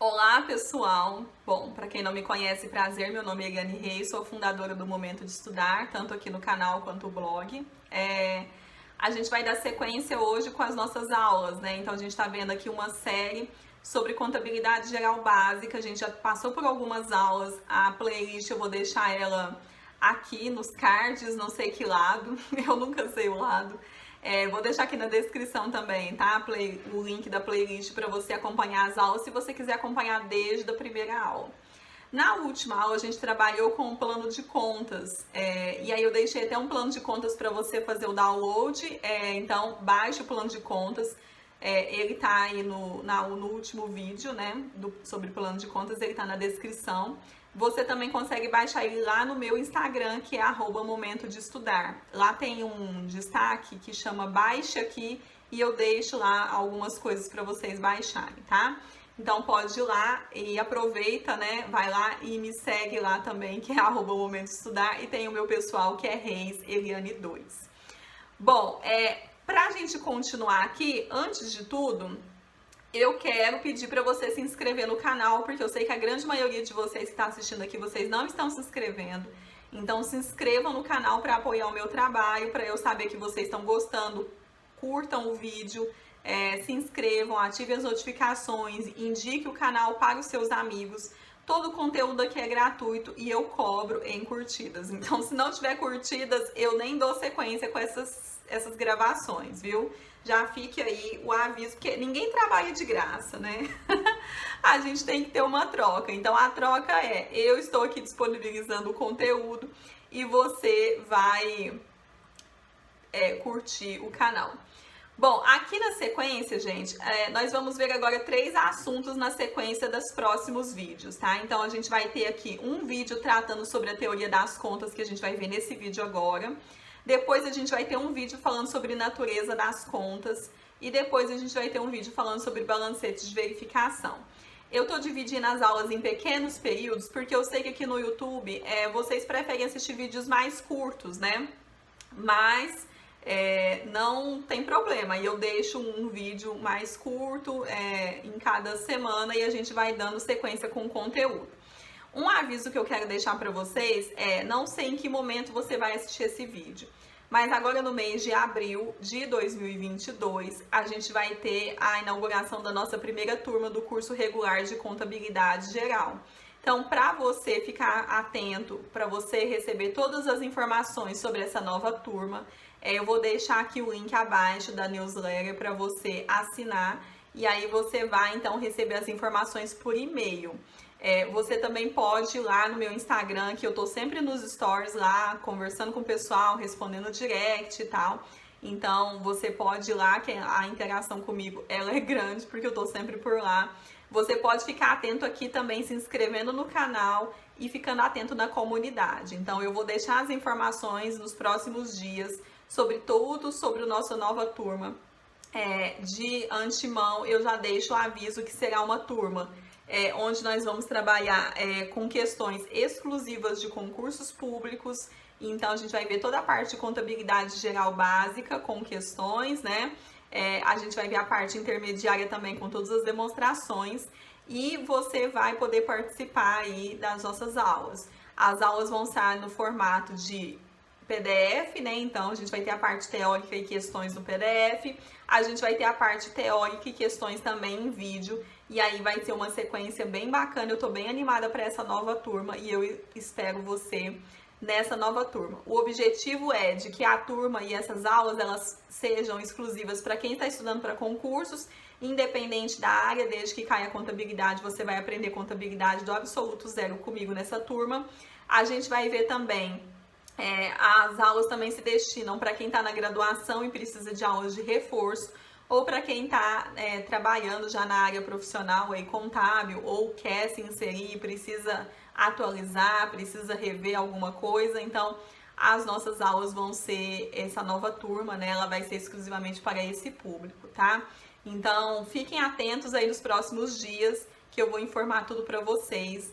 Olá, pessoal! Bom, para quem não me conhece, prazer, meu nome é Eliane Reis, sou fundadora do Momento de Estudar, tanto aqui no canal quanto no blog. A gente vai dar sequência hoje com as nossas aulas, né? Então a gente está vendo aqui uma série sobre contabilidade geral básica, a gente já passou por algumas aulas, a playlist eu vou deixar ela aqui nos cards, não sei que lado, eu nunca sei o lado. Vou deixar aqui na descrição também, tá? O link da playlist para você acompanhar as aulas, se você quiser acompanhar desde a primeira aula. Na última aula a gente trabalhou com um plano de contas, e aí eu deixei até um plano de contas para você fazer o download, então baixe o plano de contas, ele tá aí no último vídeo, né, sobre plano de contas, ele tá na descrição. Você também consegue baixar ele lá no meu Instagram, que é @momento de estudar. Lá tem um destaque que chama Baixe Aqui e eu deixo lá algumas coisas para vocês baixarem, tá? Então pode ir lá e aproveita, né? Vai lá e me segue lá também, que é @momento de estudar, e tem o meu pessoal que é Reis Eliane 2. Bom, pra gente continuar aqui, antes de tudo, eu quero pedir para você se inscrever no canal, porque eu sei que a grande maioria de vocês que está assistindo aqui, vocês não estão se inscrevendo. Então se inscrevam no canal para apoiar o meu trabalho, para eu saber que vocês estão gostando. Curtam o vídeo, se inscrevam, ativem as notificações, indique o canal para os seus amigos. Todo o conteúdo aqui é gratuito e eu cobro em curtidas. Então, se não tiver curtidas, eu nem dou sequência com essas gravações, viu? Já fique aí o aviso, porque ninguém trabalha de graça, né? A gente tem que ter uma troca. Então, a troca eu estou aqui disponibilizando o conteúdo e você vai curtir o canal. Bom, aqui na sequência, gente, nós vamos ver agora 3 assuntos na sequência dos próximos vídeos, tá? Então, a gente vai ter aqui um vídeo tratando sobre a teoria das contas, que a gente vai ver nesse vídeo agora. Depois, a gente vai ter um vídeo falando sobre natureza das contas. E depois, a gente vai ter um vídeo falando sobre balancete de verificação. Eu tô dividindo as aulas em pequenos períodos, porque eu sei que aqui no YouTube, vocês preferem assistir vídeos mais curtos, né? Mas não tem problema, e eu deixo um vídeo mais curto em cada semana e a gente vai dando sequência com o conteúdo. Um aviso que eu quero deixar para vocês não sei em que momento você vai assistir esse vídeo, mas agora no mês de abril de 2022, a gente vai ter a inauguração da nossa primeira turma do curso regular de contabilidade geral. Então, para você ficar atento, para você receber todas as informações sobre essa nova turma, eu vou deixar aqui o link abaixo da newsletter para você assinar e aí você vai então receber as informações por e-mail. Você também pode ir lá no meu Instagram, que eu tô sempre nos stories lá, conversando com o pessoal, respondendo direct e tal. Então, você pode ir lá, que a interação comigo ela é grande, porque eu tô sempre por lá. Você pode ficar atento aqui também, se inscrevendo no canal e ficando atento na comunidade. Então, eu vou deixar as informações nos próximos dias sobre tudo, sobre a nossa nova turma. De antemão, eu já deixo o aviso que será uma turma onde nós vamos trabalhar com questões exclusivas de concursos públicos. Então, a gente vai ver toda a parte de contabilidade geral básica com questões, né? A gente vai ver a parte intermediária também com todas as demonstrações e você vai poder participar aí das nossas aulas. As aulas vão estar no formato de PDF, né? Então, a gente vai ter a parte teórica e questões no PDF, a gente vai ter a parte teórica e questões também em vídeo, e aí vai ser uma sequência bem bacana. Eu tô bem animada para essa nova turma e eu espero você nessa nova turma. O objetivo é de que a turma e essas aulas elas sejam exclusivas para quem está estudando para concursos, independente da área, desde que caia contabilidade, você vai aprender contabilidade do absoluto zero comigo nessa turma. A gente vai ver também as aulas também se destinam para quem está na graduação e precisa de aulas de reforço, ou para quem está trabalhando já na área profissional aí, contábil, ou quer se inserir, precisa atualizar, precisa rever alguma coisa. Então, as nossas aulas vão ser essa nova turma, né? Ela vai ser exclusivamente para esse público, tá? Então, fiquem atentos aí nos próximos dias, que eu vou informar tudo para vocês.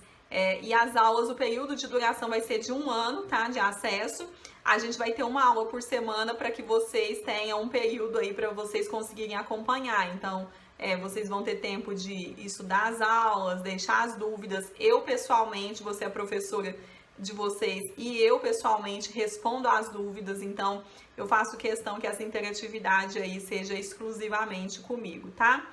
E as aulas, o período de duração vai ser de 1 ano, tá? De acesso. A gente vai ter uma aula por semana para que vocês tenham um período aí para vocês conseguirem acompanhar. Então, vocês vão ter tempo de estudar as aulas, deixar as dúvidas. Eu, pessoalmente, você é a professora de vocês e eu, pessoalmente, respondo às dúvidas. Então, eu faço questão que essa interatividade aí seja exclusivamente comigo, tá?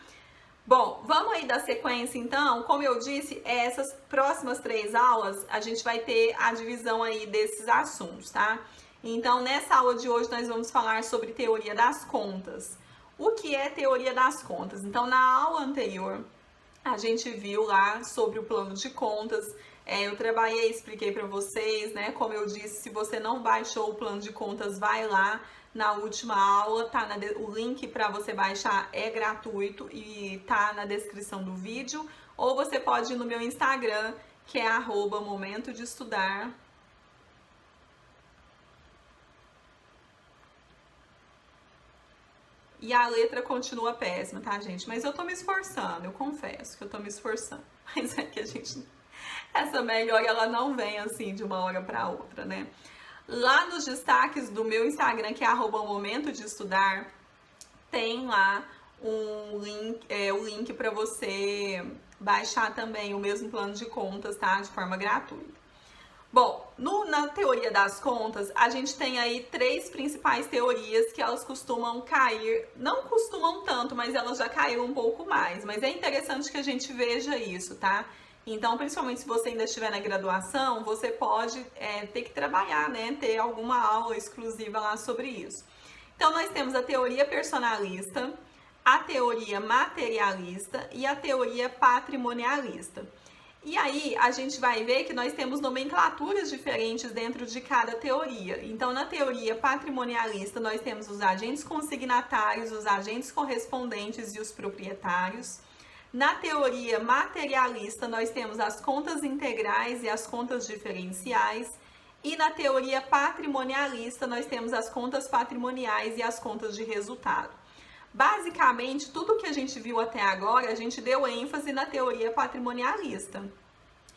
Bom, vamos aí dar sequência então. Como eu disse, essas próximas 3 aulas a gente vai ter a divisão aí desses assuntos, tá? Então, nessa aula de hoje nós vamos falar sobre teoria das contas. O que é teoria das contas? Então, na aula anterior, a gente viu lá sobre o plano de contas. Eu trabalhei, expliquei para vocês, né? Como eu disse, se você não baixou o plano de contas, vai lá na última aula, tá? O link para você baixar é gratuito e tá na descrição do vídeo. Ou você pode ir no meu Instagram, que é @momentodeestudar. E a letra continua péssima, tá, gente? Mas eu tô me esforçando, eu confesso que eu tô me esforçando. Mas é que a gente... Essa melhora, ela não vem assim de uma hora pra outra, né? Lá nos destaques do meu Instagram, que é @momentodeestudar, tem lá o link para você baixar também o mesmo plano de contas, tá? De forma gratuita. Bom, na teoria das contas, a gente tem aí 3 principais teorias que elas costumam cair, não costumam tanto, mas elas já caíram um pouco mais. Mas é interessante que a gente veja isso, tá? Então, principalmente se você ainda estiver na graduação, você pode ter que trabalhar, né? Ter alguma aula exclusiva lá sobre isso. Então, nós temos a teoria personalista, a teoria materialista e a teoria patrimonialista. E aí, a gente vai ver que nós temos nomenclaturas diferentes dentro de cada teoria. Então, na teoria patrimonialista, nós temos os agentes consignatários, os agentes correspondentes e os proprietários. Na teoria materialista, nós temos as contas integrais e as contas diferenciais. E na teoria patrimonialista, nós temos as contas patrimoniais e as contas de resultado. Basicamente, tudo que a gente viu até agora, a gente deu ênfase na teoria patrimonialista.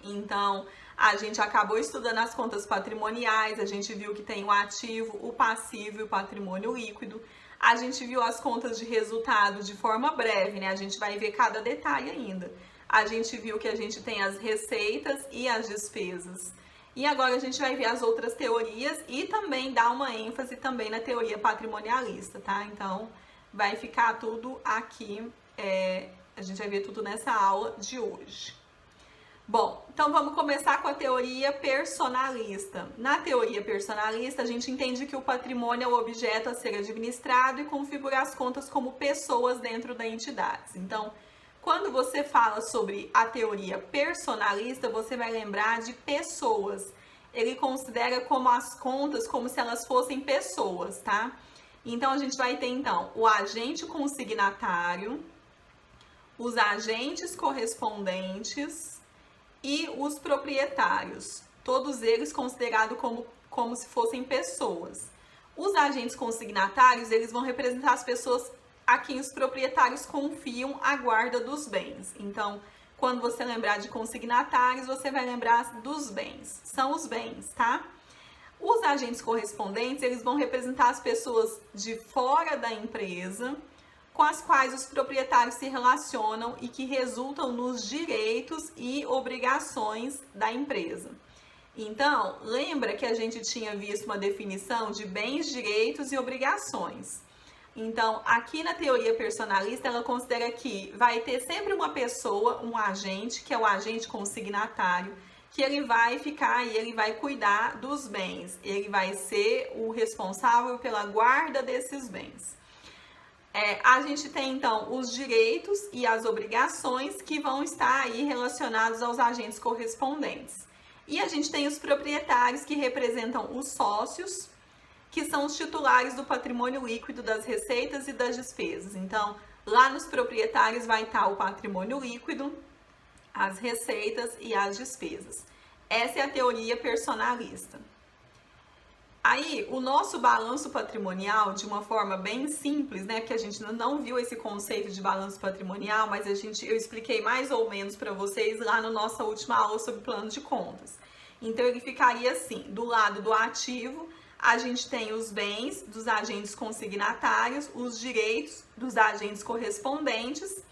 Então, a gente acabou estudando as contas patrimoniais, a gente viu que tem o ativo, o passivo e o patrimônio líquido. A gente viu as contas de resultado de forma breve, né? A gente vai ver cada detalhe ainda. A gente viu que a gente tem as receitas e as despesas. E agora a gente vai ver as outras teorias e também dar uma ênfase também na teoria patrimonialista, tá? Então, vai ficar tudo aqui, a gente vai ver tudo nessa aula de hoje. Bom, então vamos começar com a teoria personalista. Na teoria personalista, a gente entende que o patrimônio é o objeto a ser administrado e configura as contas como pessoas dentro da entidade. Então, quando você fala sobre a teoria personalista, você vai lembrar de pessoas. Ele considera como as contas como se elas fossem pessoas, tá? Então, a gente vai ter, então, o agente consignatário, os agentes correspondentes e os proprietários. Todos eles considerados como se fossem pessoas. Os agentes consignatários, eles vão representar as pessoas a quem os proprietários confiam a guarda dos bens. Então, quando você lembrar de consignatários, você vai lembrar dos bens. São os bens, tá? Os agentes correspondentes, eles vão representar as pessoas de fora da empresa, com as quais os proprietários se relacionam e que resultam nos direitos e obrigações da empresa. Então, lembra que a gente tinha visto uma definição de bens, direitos e obrigações. Então, aqui na teoria personalista, ela considera que vai ter sempre uma pessoa, um agente, que é o agente consignatário, que ele vai ficar e ele vai cuidar dos bens. Ele vai ser o responsável pela guarda desses bens. A gente tem, então, os direitos e as obrigações que vão estar aí relacionados aos agentes correspondentes. E a gente tem os proprietários, que representam os sócios, que são os titulares do patrimônio líquido, das receitas e das despesas. Então, lá nos proprietários vai estar o patrimônio líquido, as receitas e as despesas. Essa é a teoria personalista. Aí, o nosso balanço patrimonial, de uma forma bem simples, né? Porque a gente não viu esse conceito de balanço patrimonial, mas eu expliquei mais ou menos para vocês lá na nossa última aula sobre plano de contas. Então, ele ficaria assim: do lado do ativo, a gente tem os bens dos agentes consignatários, os direitos dos agentes correspondentes,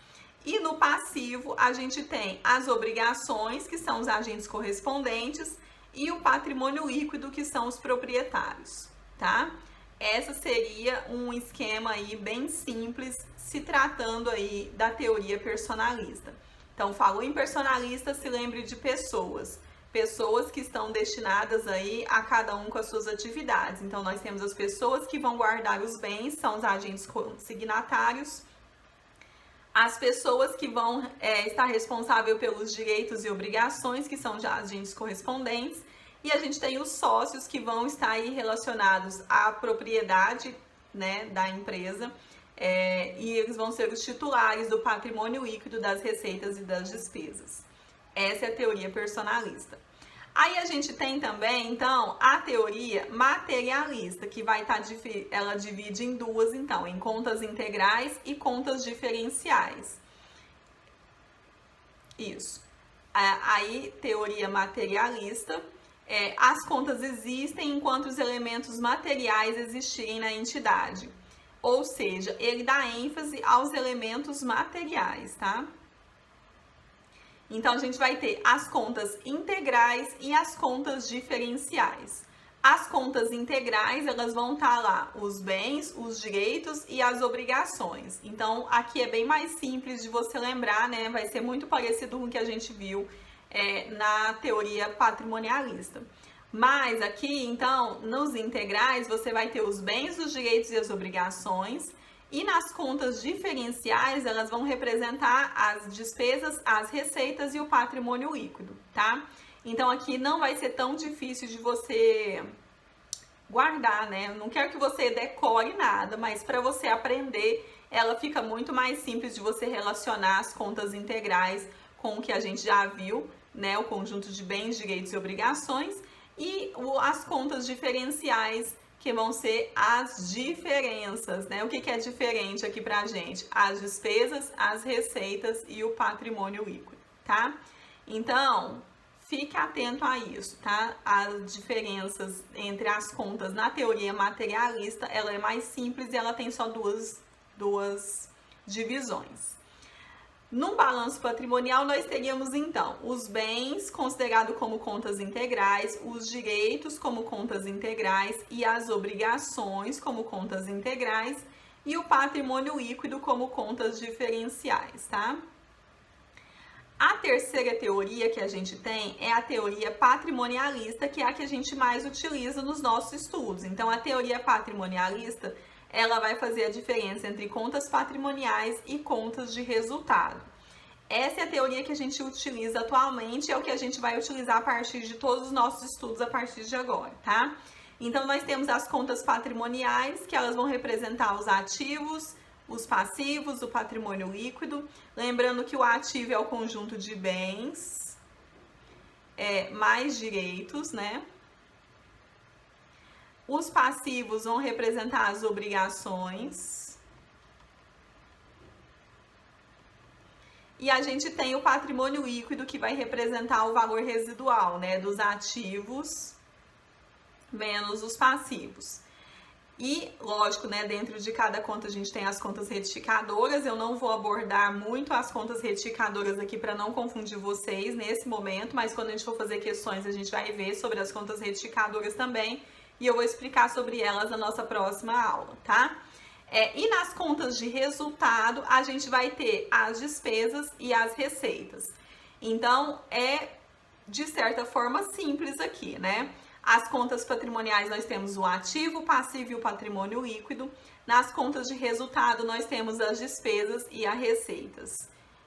E no passivo, a gente tem as obrigações, que são os agentes correspondentes, e o patrimônio líquido, que são os proprietários, tá? Essa seria um esquema aí bem simples, se tratando aí da teoria personalista. Então, falou em personalista, se lembre de pessoas. Pessoas que estão destinadas aí a cada um com as suas atividades. Então, nós temos as pessoas que vão guardar os bens, são os agentes consignatários. As pessoas que vão estar responsáveis pelos direitos e obrigações, que são já agentes correspondentes. E a gente tem os sócios que vão estar aí relacionados à propriedade, né, da empresa. E eles vão ser os titulares do patrimônio líquido, das receitas e das despesas. Essa é a teoria personalista. Aí a gente tem também, então, a teoria materialista, que vai estar, ela divide em duas, então, em contas integrais e contas diferenciais. Isso. Aí, teoria materialista, as contas existem enquanto os elementos materiais existirem na entidade. Ou seja, ele dá ênfase aos elementos materiais, tá? Então, a gente vai ter as contas integrais e as contas diferenciais. As contas integrais, elas vão estar lá os bens, os direitos e as obrigações. Então, aqui é bem mais simples de você lembrar, né? Vai ser muito parecido com o que a gente viu na teoria patrimonialista. Mas aqui, então, nos integrais, você vai ter os bens, os direitos e as obrigações. E nas contas diferenciais, elas vão representar as despesas, as receitas e o patrimônio líquido, tá? Então, aqui não vai ser tão difícil de você guardar, né? Eu não quero que você decore nada, mas para você aprender, ela fica muito mais simples de você relacionar as contas integrais com o que a gente já viu, né? O conjunto de bens, direitos e obrigações. E as contas diferenciais, que vão ser as diferenças, né? O que é diferente aqui pra gente? As despesas, as receitas e o patrimônio líquido, tá? Então, fique atento a isso, tá? As diferenças entre as contas na teoria materialista, ela é mais simples e ela tem só duas divisões. No balanço patrimonial, nós teríamos, então, os bens considerados como contas integrais, os direitos como contas integrais e as obrigações como contas integrais e o patrimônio líquido como contas diferenciais, tá? A terceira teoria que a gente tem é a teoria patrimonialista, que é a que a gente mais utiliza nos nossos estudos. Então, a teoria patrimonialista, ela vai fazer a diferença entre contas patrimoniais e contas de resultado. Essa é a teoria que a gente utiliza atualmente, é o que a gente vai utilizar a partir de todos os nossos estudos a partir de agora, tá? Então, nós temos as contas patrimoniais, que elas vão representar os ativos, os passivos, o patrimônio líquido. Lembrando que o ativo é o conjunto de bens, mais direitos, né? Os passivos vão representar as obrigações. E a gente tem o patrimônio líquido, que vai representar o valor residual, né, dos ativos menos os passivos. E, lógico, né, dentro de cada conta a gente tem as contas retificadoras. Eu não vou abordar muito as contas retificadoras aqui para não confundir vocês nesse momento, mas quando a gente for fazer questões a gente vai ver sobre as contas retificadoras também. E eu vou explicar sobre elas na nossa próxima aula, tá? E nas contas de resultado, a gente vai ter as despesas e as receitas. Então, de certa forma simples aqui, né? As contas patrimoniais, nós temos o ativo, o passivo e o patrimônio líquido. Nas contas de resultado, nós temos as despesas e as receitas.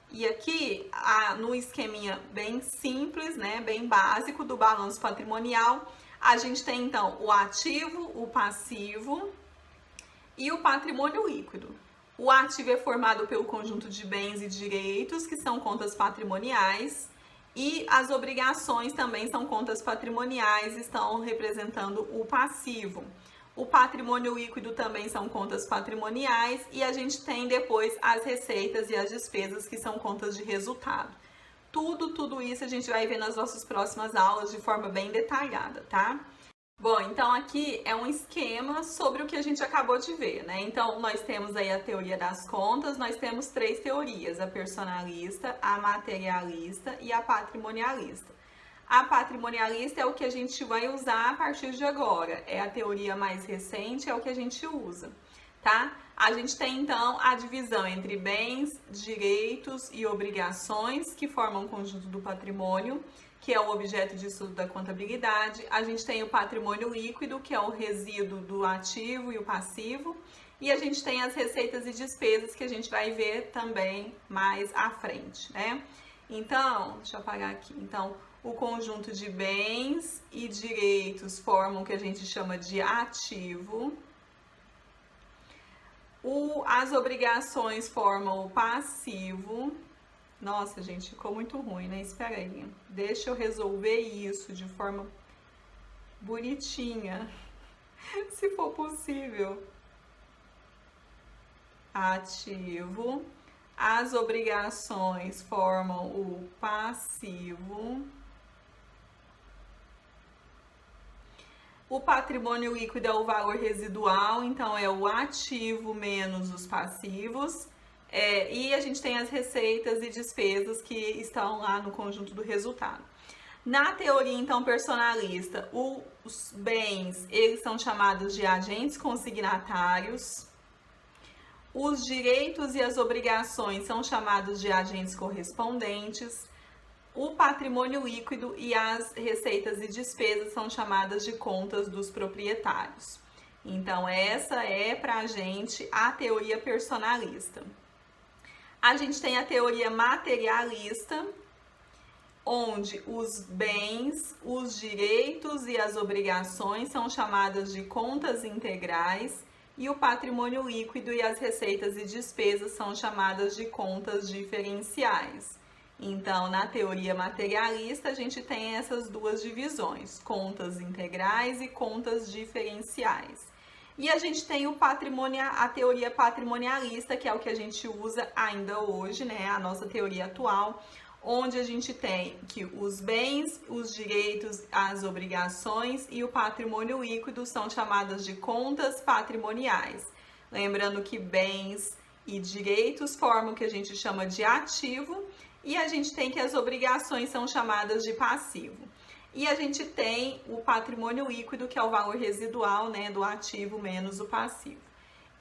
E aqui, no esqueminha bem simples, né, bem básico do balanço patrimonial, a gente tem, então, o ativo, o passivo e o patrimônio líquido. O ativo é formado pelo conjunto de bens e direitos, que são contas patrimoniais, e as obrigações também são contas patrimoniais, estão representando o passivo. O patrimônio líquido também são contas patrimoniais, e a gente tem depois as receitas e as despesas, que são contas de resultado. Tudo isso a gente vai ver nas nossas próximas aulas de forma bem detalhada, tá? Bom, então aqui é um esquema sobre o que a gente acabou de ver, né? Então, nós temos aí a teoria das contas, nós temos três teorias, a personalista, a materialista e a patrimonialista. A patrimonialista é o que a gente vai usar a partir de agora, é a teoria mais recente, é o que a gente usa, tá? A gente tem então a divisão entre bens, direitos e obrigações, que formam o conjunto do patrimônio, que é o objeto de estudo da contabilidade. A gente tem o patrimônio líquido, que é o resíduo do ativo e o passivo. E a gente tem as receitas e despesas, que a gente vai ver também mais à frente, né? Então, deixa eu apagar aqui. Então, o conjunto de bens e direitos formam o que a gente chama de ativo. As obrigações formam o passivo. Nossa, gente, ficou muito ruim, né? Espera aí. Deixa eu resolver isso de forma bonitinha, se for possível. Ativo. As obrigações formam o passivo. O patrimônio líquido é o valor residual, então é o ativo menos os passivos. E a gente tem as receitas e despesas que estão lá no conjunto do resultado. Na teoria, então, personalista, os bens, eles são chamados de agentes consignatários. Os direitos e as obrigações são chamados de agentes correspondentes. O patrimônio líquido e as receitas e despesas são chamadas de contas dos proprietários. Então, essa é pra gente a teoria personalista. A gente tem a teoria materialista, onde os bens, os direitos e as obrigações são chamadas de contas integrais e o patrimônio líquido e as receitas e despesas são chamadas de contas diferenciais. Então, na teoria materialista, a gente tem essas duas divisões, contas integrais e contas diferenciais. E a gente tem a teoria patrimonialista, que é o que a gente usa ainda hoje, né? A nossa teoria atual, onde a gente tem que os bens, os direitos, as obrigações e o patrimônio líquido são chamadas de contas patrimoniais. Lembrando que bens e direitos formam o que a gente chama de ativo e a gente tem que as obrigações são chamadas de passivo. E a gente tem o patrimônio líquido, que é o valor residual, né, do ativo menos o passivo.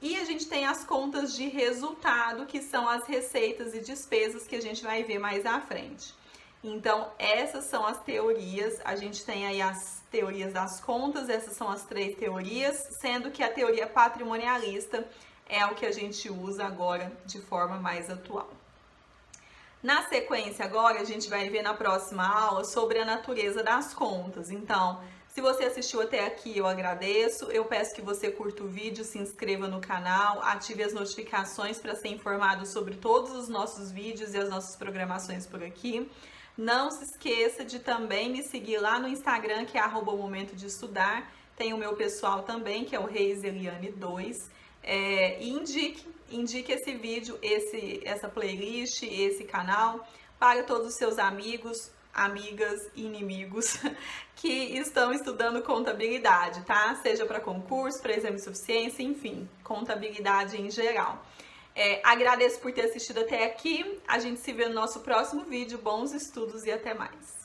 E a gente tem as contas de resultado, que são as receitas e despesas que a gente vai ver mais à frente. Então, essas são as teorias. A gente tem aí as teorias das contas, essas são as três teorias, sendo que a teoria patrimonialista é o que a gente usa agora de forma mais atual. Na sequência agora, a gente vai ver na próxima aula sobre a natureza das contas. Então, se você assistiu até aqui, eu agradeço. Eu peço que você curta o vídeo, se inscreva no canal, ative as notificações para ser informado sobre todos os nossos vídeos e as nossas programações por aqui. Não se esqueça de também me seguir lá no Instagram, que é @momento de estudar. Tem o meu pessoal também, que é o Reis Eliane 2. E indique esse vídeo, essa playlist, esse canal para todos os seus amigos, amigas e inimigos que estão estudando contabilidade, tá? Seja para concurso, para exame de suficiência, enfim, contabilidade em geral. Agradeço por ter assistido até aqui. A gente se vê no nosso próximo vídeo. Bons estudos e até mais!